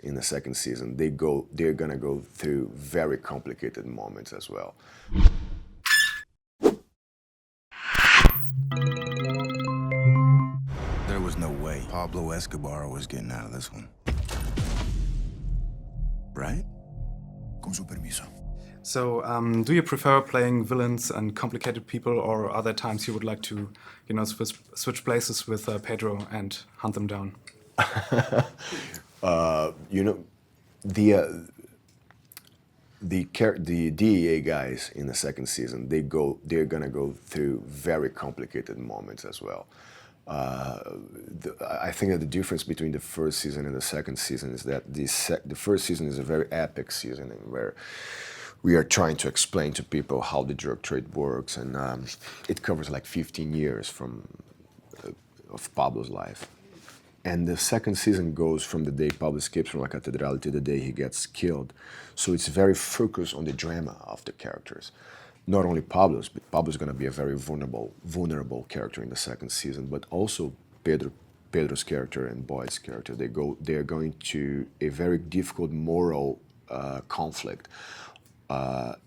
in the second season, they're gonna go through very complicated moments as well. There was no way Pablo Escobar was getting out of this one. Right? Con su permiso. So, do you prefer playing villains and complicated people, or are there times you would like to, switch places with Pedro and hunt them down? The DEA guys in the second season, they're gonna go through very complicated moments as well. I think that the difference between the first season and the second season is that the first season is a very epic season where we are trying to explain to people how the drug trade works, and it covers like 15 years of Pablo's life. And the second season goes from the day Pablo escapes from La Catedral to the day he gets killed. So it's very focused on the drama of the characters. Not only Pablo's, but Pablo's going to be a very vulnerable character in the second season, but also Pedro's character and Boyd's character. They are going to a very difficult moral conflict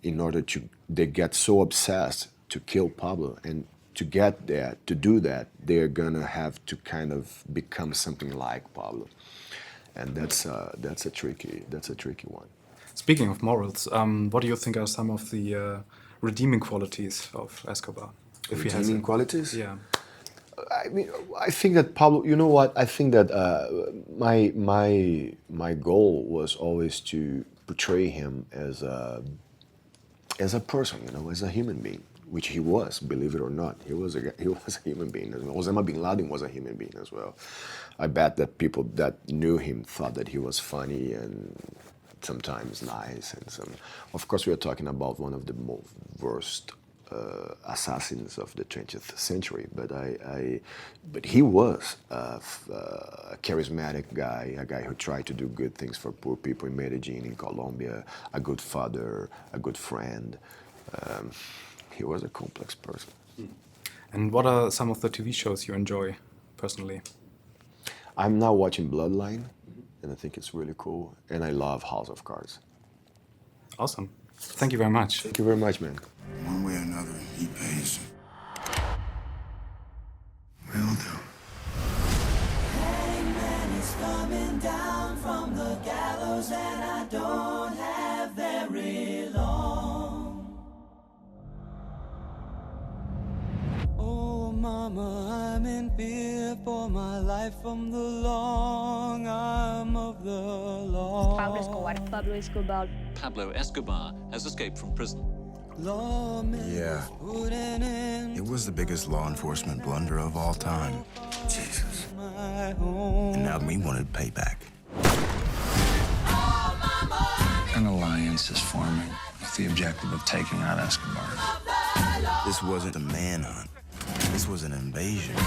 in order they get so obsessed to kill Pablo, and to get there, to do that, they're gonna have to kind of become something like Pablo, and that's a tricky one. Speaking of morals, what do you think are some of the redeeming qualities of Escobar? If he has Redeeming it? qualities? Yeah. I mean, I think that Pablo. You know what? I think that my goal was always to portray him as a person, as a human being, which he was. Believe it or not, he was a human being as well. Osama bin Laden was a human being as well. I bet that people that knew him thought that he was funny and sometimes nice, and of course, we are talking about one of the worst assassins of the 20th century, but he was a charismatic guy, a guy who tried to do good things for poor people in Medellin, in Colombia, a good father, a good friend. He was a complex person. And what are some of the TV shows you enjoy personally? I'm now watching Bloodline, and I think it's really cool, and I love House of Cards. Awesome. Thank you very much. Thank you very much, man. One way or another, he pays. Will do. Hangman is coming down from the gallows, and I don't have very long. Oh, mama, I'm in fear for my life from the long arm of the law. Pablo Escobar. Pablo Escobar. Pablo Escobar has escaped from prison. Yeah. It was the biggest law enforcement blunder of all time. Jesus. And now we wanted payback. An alliance is forming with the objective of taking out Escobar. This wasn't a manhunt. This was an invasion.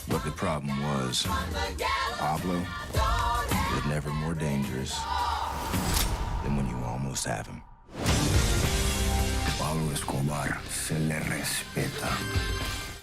But the problem was, Pablo was never more dangerous than when you almost have him. Pablo Escobar se le respeta.